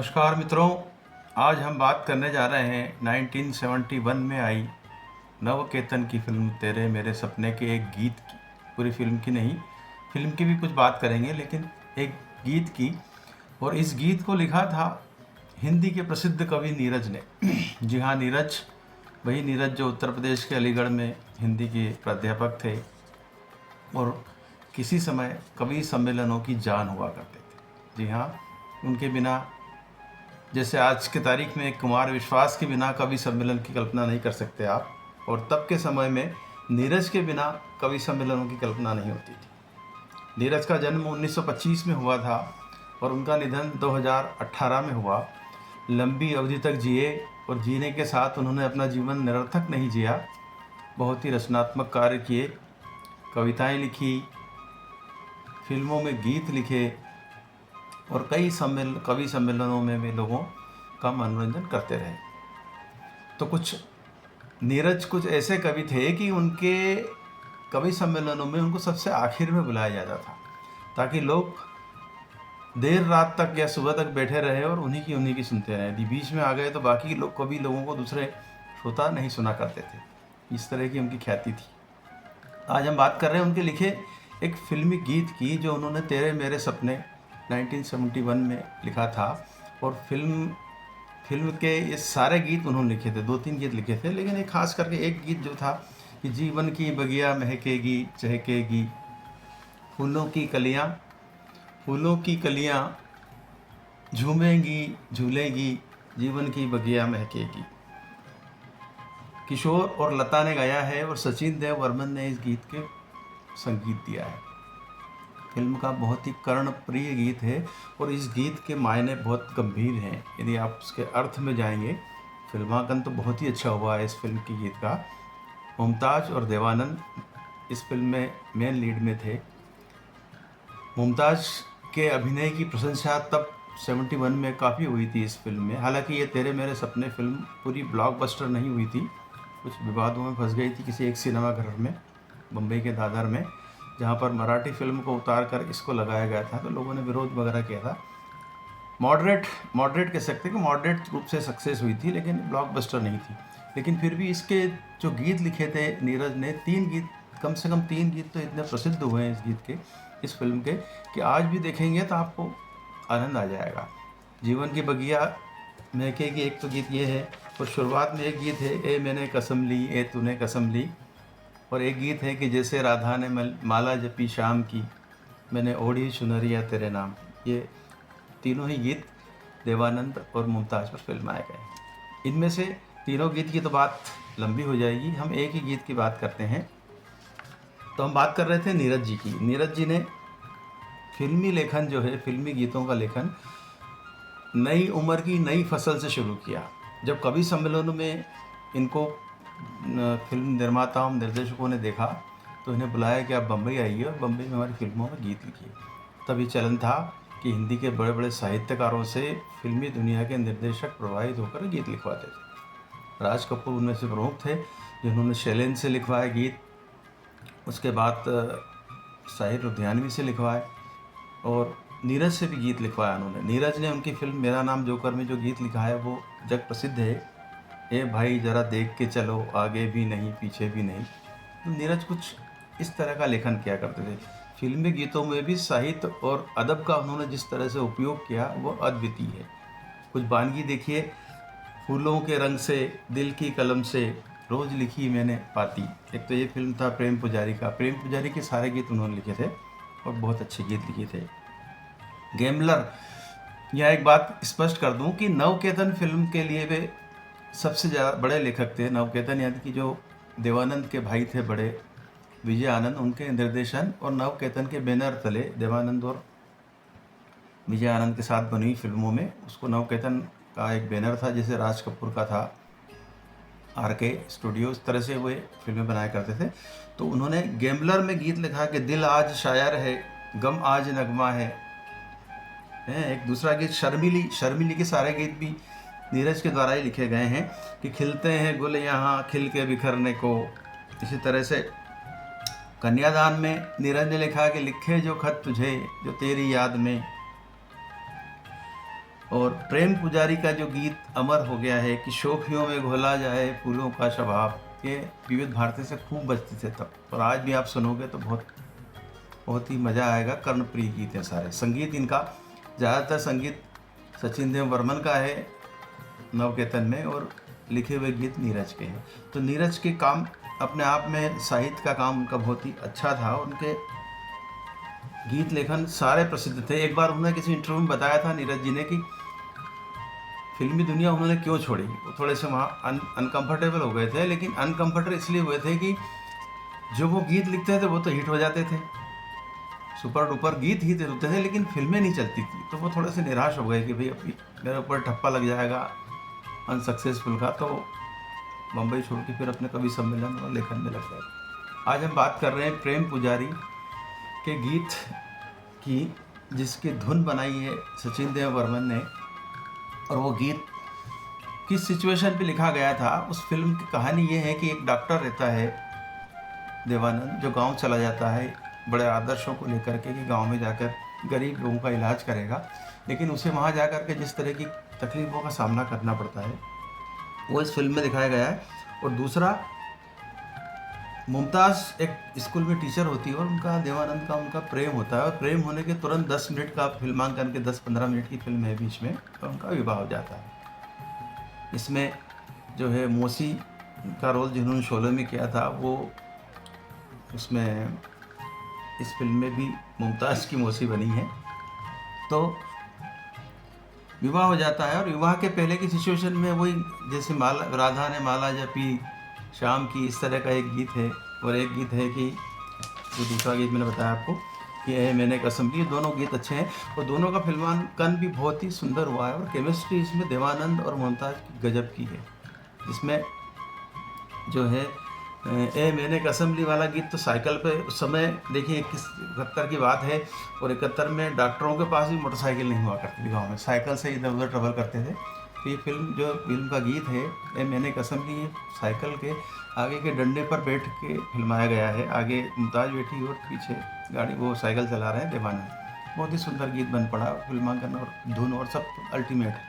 नमस्कार मित्रों, आज हम बात करने जा रहे हैं 1971 में आई नवकेतन की फिल्म तेरे मेरे सपने के एक गीत की। पूरी फिल्म की नहीं, फिल्म की भी कुछ बात करेंगे, लेकिन एक गीत की। और इस गीत को लिखा था हिंदी के प्रसिद्ध कवि नीरज ने। जी हाँ, नीरज, वही नीरज जो उत्तर प्रदेश के अलीगढ़ में हिंदी के प्राध्यापक थे और किसी समय कवि सम्मेलनों की जान हुआ करते थे। जी हाँ, उनके बिना, जैसे आज के तारीख में कुमार विश्वास के बिना कवि सम्मेलन की कल्पना नहीं कर सकते आप, और तब के समय में नीरज के बिना कवि सम्मेलनों की कल्पना नहीं होती थी। नीरज का जन्म 1925 में हुआ था और उनका निधन 2018 में हुआ। लंबी अवधि तक जिए और जीने के साथ उन्होंने अपना जीवन निरर्थक नहीं जिया। बहुत ही रचनात्मक कार्य किए, कविताएं लिखी, फिल्मों में गीत लिखे और कई कवि सम्मेलनों में भी लोगों का मनोरंजन करते रहे। तो नीरज कुछ ऐसे कवि थे कि उनके कवि सम्मेलनों में उनको सबसे आखिर में बुलाया जाता था, ताकि लोग देर रात तक या सुबह तक बैठे रहे और उन्हीं की सुनते रहे। यदि बीच में आ गए तो बाकी कवि लोगों को दूसरे श्रोता नहीं सुना करते थे। इस तरह की उनकी ख्याति थी। आज हम बात कर रहे हैं उनके लिखे एक फिल्मी गीत की, जो उन्होंने तेरे मेरे सपने 1971 में लिखा था। और फिल्म के ये सारे गीत उन्होंने लिखे थे, 2-3 गीत लिखे थे, लेकिन एक खास करके एक गीत जो था कि जीवन की बगिया महकेगी चहकेगी, फूलों की कलियां झूमेंगी झूलेगी, जीवन की बगिया महकेगी। किशोर और लता ने गाया है और सचिन देव वर्मन ने इस गीत के संगीत दिया है। फिल्म का बहुत ही कर्णप्रिय गीत है और इस गीत के मायने बहुत गंभीर हैं। यदि आप उसके अर्थ में जाएंगे, फिल्मांकन तो बहुत ही अच्छा हुआ है इस फिल्म के गीत का। मुमताज़ और देवानंद इस फिल्म में मेन लीड में थे। मुमताज़ के अभिनय की प्रशंसा तब 71 में काफ़ी हुई थी इस फिल्म में। हालांकि ये तेरे मेरे सपने फिल्म पूरी ब्लॉकबस्टर नहीं हुई थी, कुछ विवादों में फंस गई थी किसी एक सिनेमाघर में, मुंबई के दादर में, जहाँ पर मराठी फिल्म को उतार कर इसको लगाया गया था, तो लोगों ने विरोध वगैरह किया था। मॉडरेट कह सकते हैं कि मॉडरेट रूप से सक्सेस हुई थी, लेकिन ब्लॉकबस्टर नहीं थी। लेकिन फिर भी इसके जो गीत लिखे थे नीरज ने, 3 गीत, कम से कम 3 गीत तो इतने प्रसिद्ध हुए हैं इस गीत के, इस फिल्म के, कि आज भी देखेंगे तो आपको आनंद आ जाएगा। जीवन की बगिया महकेगी एक तो गीत ये है, और शुरुआत में एक गीत है, ए मैंने कसम ली ए तूने कसम ली, और एक गीत है कि जैसे राधा ने माला जपी शाम की, मैंने ओढ़ी चुनरिया तेरे नाम। ये तीनों ही गीत देवानंद और मुमताज़ पर फिल्माए गए। इनमें से तीनों गीत की तो बात लंबी हो जाएगी, हम एक ही गीत की बात करते हैं। तो हम बात कर रहे थे नीरज जी की। नीरज जी ने फिल्मी लेखन जो है, फिल्मी गीतों का लेखन नई उम्र की नई फसल से शुरू किया। जब कवि सम्मेलनों में इनको फिल्म निर्माताओं निर्देशकों ने देखा तो इन्हें बुलाया कि आप बम्बई आइए और बम्बई में हमारी फिल्मों में गीत लिखिए। तभी चलन था कि हिंदी के बड़े बड़े साहित्यकारों से फिल्मी दुनिया के निर्देशक प्रभावित होकर गीत लिखवाते थे। राज कपूर उनमें से प्रमुख थे, जिन्होंने शैलेंद्र से लिखवाए गीत, उसके बाद साहिर लुधियानवी से लिखवाए, और नीरज से भी गीत लिखवाया उन्होंने। नीरज ने उनकी फिल्म मेरा नाम जोकर में जो गीत लिखा है वो जग प्रसिद्ध है, ए भाई ज़रा देख के चलो, आगे भी नहीं पीछे भी नहीं। तो नीरज कुछ इस तरह का लेखन किया करते थे। फिल्मी गीतों में भी साहित्य और अदब का उन्होंने जिस तरह से उपयोग किया वो अद्वितीय है। कुछ वानगी देखिए, फूलों के रंग से, दिल की कलम से, रोज़ लिखी मैंने पाती। एक तो ये फिल्म था प्रेम पुजारी का। प्रेम पुजारी के सारे गीत उन्होंने लिखे थे और बहुत अच्छे गीत लिखे थे। गैम्बलर, यहाँ एक बात स्पष्ट कर दूं कि नवकेतन फिल्म के लिए वे सबसे ज़्यादा बड़े लेखक थे। नवकेतन यानी कि जो देवानंद के भाई थे बड़े, विजय आनंद, उनके निर्देशन और नवकेतन के बैनर तले देवानंद और विजय आनंद के साथ बनी हुई फिल्मों में उसको नवकेतन का एक बैनर था, जैसे राज कपूर का था RK स्टूडियो, इस तरह से वे फिल्में बनाया करते थे। तो उन्होंने गैम्बलर में गीत लिखा कि दिल आज शायर है, गम आज नगमा है। एक दूसरा गीत शर्मिली के सारे गीत भी नीरज के द्वारा ही लिखे गए हैं कि खिलते हैं गुल यहाँ खिल के बिखरने को। इसी तरह से कन्यादान में नीरज ने लिखा कि लिखे जो खत तुझे जो तेरी याद में। और प्रेम पुजारी का जो गीत अमर हो गया है कि शोखियों में घोला जाए फूलों का स्वभाव, ये विविध भारती से खूब बजते थे तब, और आज भी आप सुनोगे तो बहुत बहुत ही मज़ा आएगा। कर्णप्रिय गीत हैं सारे। संगीत इनका ज़्यादातर संगीत सचिन देव बर्मन का है नवकेतन में, और लिखे हुए गीत नीरज के हैं। तो नीरज के काम अपने आप में, साहित्य का काम उनका बहुत ही अच्छा था। उनके गीत लेखन सारे प्रसिद्ध थे। एक बार उन्होंने किसी इंटरव्यू में बताया था नीरज जी ने कि फिल्मी दुनिया उन्होंने क्यों छोड़ी। वो थोड़े से वहाँ अनकम्फर्टेबल हो गए थे, लेकिन अनकम्फर्टेबल इसलिए हुए थे कि जो वो गीत लिखते थे वो तो हिट हो जाते थे, सुपर डुपर गीत ही होते थे, लेकिन फिल्में नहीं चलती थी। तो वो थोड़े से निराश हो गए कि भाई अभी मेरे ऊपर ठप्पा लग जाएगा अनसक्सेसफुल का, तो बम्बई छोड़ के फिर अपने कवि सम्मेलन और लेखन में लग गए। आज हम बात कर रहे हैं प्रेम पुजारी के गीत की, जिसकी धुन बनाई है सचिन देव बर्मन ने, और वो गीत किस सिचुएशन पे लिखा गया था। उस फिल्म की कहानी ये है कि एक डॉक्टर रहता है देवानंद, जो गांव चला जाता है बड़े आदर्शों को लेकर के कि गांव में जाकर गरीब लोगों का इलाज करेगा, लेकिन उसे वहां जाकर के जिस तरह की तकलीफ़ों का सामना करना पड़ता है वो इस फिल्म में दिखाया गया है। और दूसरा, मुमताज़ एक स्कूल में टीचर होती है और उनका देवानंद का उनका प्रेम होता है, और प्रेम होने के तुरंत 10 मिनट का फिल्मांकन के 10-15 मिनट की फिल्म है बीच में, और उनका विवाह हो जाता है। इसमें जो है मौसी का रोल जिन्होंने शोले में किया था, वो उसमें इस फिल्म में भी मुमताज़ की मौसी बनी है। तो विवाह हो जाता है, और विवाह के पहले की सिचुएशन में वही जैसे राधा ने माला जपी शाम की, इस तरह का एक गीत है। और एक गीत है कि जो दूसरा गीत मैंने बताया आपको कि है मैंने कसम की। दोनों गीत अच्छे हैं, और दोनों का फिल्मांकन भी बहुत ही सुंदर हुआ है, और केमिस्ट्री इसमें देवानंद और मुमताज़ की गजब की है। इसमें जो है ए मैंने कसम ली वाला गीत तो साइकिल पे, उस समय देखिए 71 की बात है, और 71 में डॉक्टरों के पास भी मोटरसाइकिल नहीं हुआ करती थी गाँव में, साइकिल से इधर उधर ट्रेवल करते थे। तो ये फिल्म का गीत है ए मैंने कसम ली, साइकिल के आगे के डंडे पर बैठ के फिल्माया गया है। आगे मुमताज़ बैठी और पीछे गाड़ी वो साइकिल चला रहे हैं देवानंद। बहुत ही सुंदर गीत बन पड़ा, फिल्मांकन और धुन और सब अल्टीमेट है।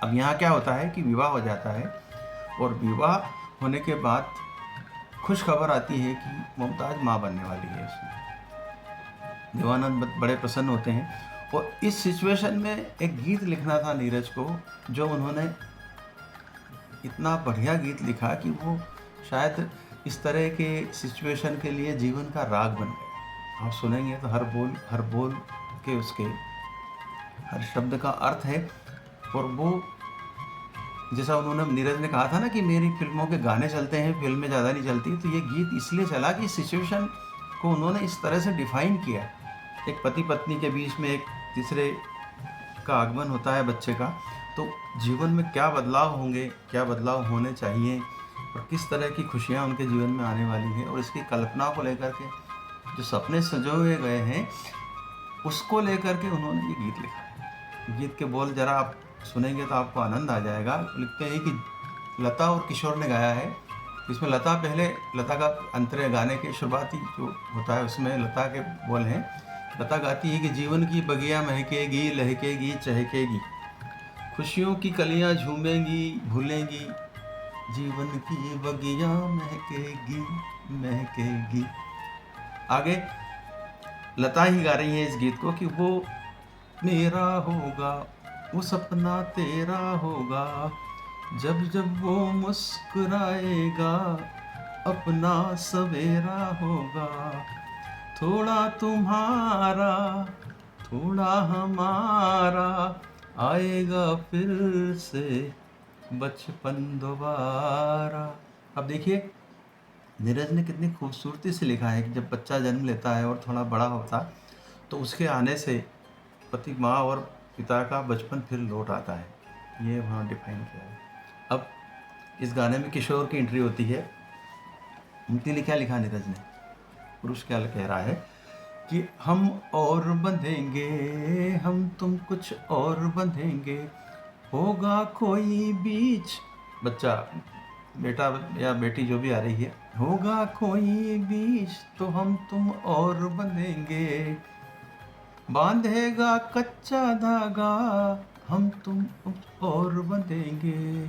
अब यहाँ क्या होता है कि विवाह हो जाता है, और विवाह होने के बाद खुश खबर आती है कि मुमताज़ माँ बनने वाली है उसमें। देवानंद बड़े प्रसन्न होते हैं, और इस सिचुएशन में एक गीत लिखना था नीरज को, जो उन्होंने इतना बढ़िया गीत लिखा कि वो शायद इस तरह के सिचुएशन के लिए जीवन का राग बन गया। आप सुनेंगे तो हर बोल के उसके हर शब्द का अर्थ है। और वो जैसा उन्होंने नीरज ने कहा था ना कि मेरी फिल्मों के गाने चलते हैं, फिल्में ज़्यादा नहीं चलती, तो ये गीत इसलिए चला कि सिचुएशन को उन्होंने इस तरह से डिफाइन किया। एक पति पत्नी के बीच में एक तीसरे का आगमन होता है बच्चे का, तो जीवन में क्या बदलाव होंगे, क्या बदलाव होने चाहिए, और किस तरह की खुशियाँ उनके जीवन में आने वाली हैं, और इसकी कल्पना को लेकर के जो सपने संजोए गए हैं उसको लेकर के उन्होंने ये गीत लिखा है। गीत के बोल जरा आप सुनेंगे तो आपको आनंद आ जाएगा। लिखते हैं कि लता और किशोर ने गाया है। इसमें लता का अंतरे गाने के शुरुआती जो होता है उसमें लता के बोल हैं। लता गाती है कि जीवन की बगिया महकेगी, लहकेगी, चहकेगी, खुशियों की कलियां झूमेंगी, भूलेंगी, जीवन की बगिया महकेगी महकेगी। आगे लता ही गा रही है इस गीत को कि वो मेरा होगा, वो सपना तेरा होगा, जब जब वो मुस्कुराएगा अपना सवेरा होगा, थोड़ा तुम्हारा थोड़ा हमारा, आएगा फिर से बचपन दोबारा। अब देखिए नीरज ने कितनी खूबसूरती से लिखा है कि जब बच्चा जन्म लेता है और थोड़ा बड़ा होता तो उसके आने से पति माँ और पिता का बचपन फिर लौट आता है, ये वहाँ डिफाइन किया है। अब इस गाने में किशोर की एंट्री होती है। उनके लिए क्या लिखा नीरज ने, पुरुष क्या कह रहा है कि हम और बंधेंगे, हम तुम कुछ और बंधेंगे, होगा कोई बीच, बच्चा बेटा या बेटी जो भी आ रही है, होगा कोई बीच तो हम तुम और बंधेंगे, बांधेगा कच्चा धागा हम तुम अब और बंधेंगे,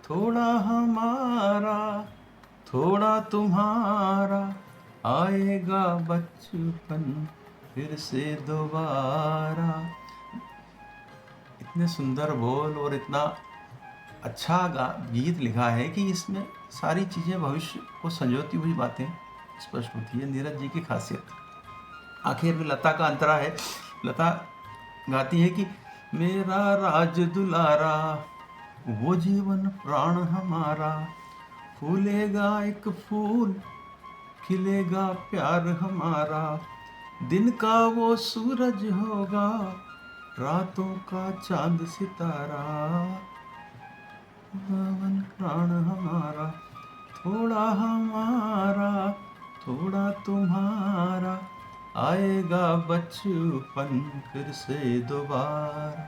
थोड़ा हमारा थोड़ा तुम्हारा, आएगा बचपन फिर से दोबारा। इतने सुंदर बोल और इतना अच्छा गीत लिखा है कि इसमें सारी चीज़ें भविष्य को संजोती हुई बातें स्पष्ट होती है। नीरज जी की खासियत। आखिर में लता का अंतरा है। लता गाती है कि मेरा राज दुलारा, वो जीवन प्राण हमारा, फूलेगा एक फूल, खिलेगा प्यार हमारा, दिन का वो सूरज होगा, रातों का चांद सितारा, जीवन प्राण हमारा, थोड़ा हमारा थोड़ा तुम्हारा, आएगा बचपन फिर से दोबारा।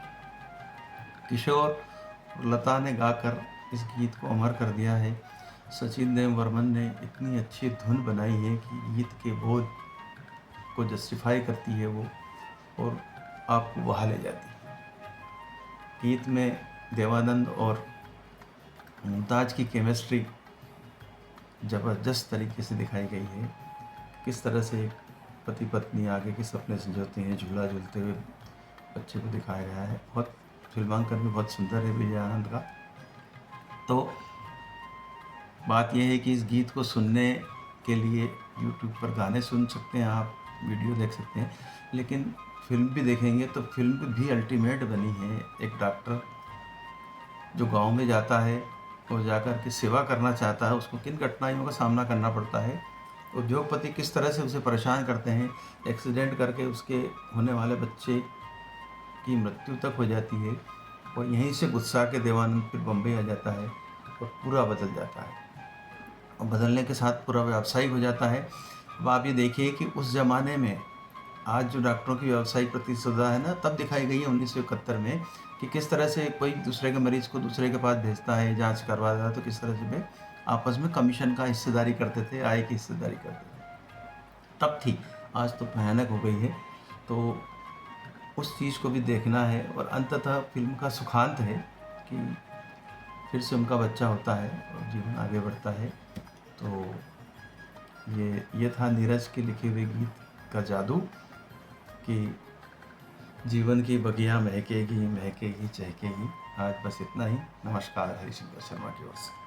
किशोर और लता ने गाकर इस गीत को अमर कर दिया है। सचिन देव बर्मन ने इतनी अच्छी धुन बनाई है कि गीत के बोल को जस्टिफाई करती है वो, और आपको वहाँ ले जाती है। गीत में देवानंद और मुमताज़ की केमिस्ट्री ज़बरदस्त तरीके से दिखाई गई है। किस तरह से एक पति पत्नी आगे के सपने संजोते हैं, झूला झूलते हुए बच्चे को दिखाया गया है। बहुत फिल्मांकन भी बहुत सुंदर है विजय आनंद का। तो बात यह है कि इस गीत को सुनने के लिए यूट्यूब पर गाने सुन सकते हैं आप, वीडियो देख सकते हैं, लेकिन फिल्म भी देखेंगे तो फिल्म भी अल्टीमेट बनी है। एक डॉक्टर जो गांव में जाता है और जाकर के सेवा करना चाहता है, उसको किन कठिनाइयों का सामना करना पड़ता है, उद्योगपति किस तरह से उसे परेशान करते हैं, एक्सीडेंट करके उसके होने वाले बच्चे की मृत्यु तक हो जाती है, और यहीं से गुस्सा के देवानंद फिर बम्बई आ जाता है और पूरा बदल जाता है, और बदलने के साथ पूरा व्यावसायिक हो जाता है। अब आप ये देखिए कि उस ज़माने में आज जो डॉक्टरों की व्यावसायिक प्रतिस्पर्धा है ना, तब दिखाई गई है 1971 में, कि किस तरह से कोई दूसरे के मरीज़ को दूसरे के पास भेजता है, जांच करवा रहा है, तो किस तरह से वे आपस में कमीशन का हिस्सेदारी करते थे, आय की हिस्सेदारी करते थे। तब थी, आज तो भयानक हो गई है। तो उस चीज़ को भी देखना है, और अंततः फिल्म का सुखांत है कि फिर से उनका बच्चा होता है और जीवन आगे बढ़ता है। तो ये था नीरज के लिखे हुए गीत का जादू, कि जीवन की बगिया महकेगी महकेगी चहकेगी। आज बस इतना ही। नमस्कार, हरीश शर्मा की ओर से।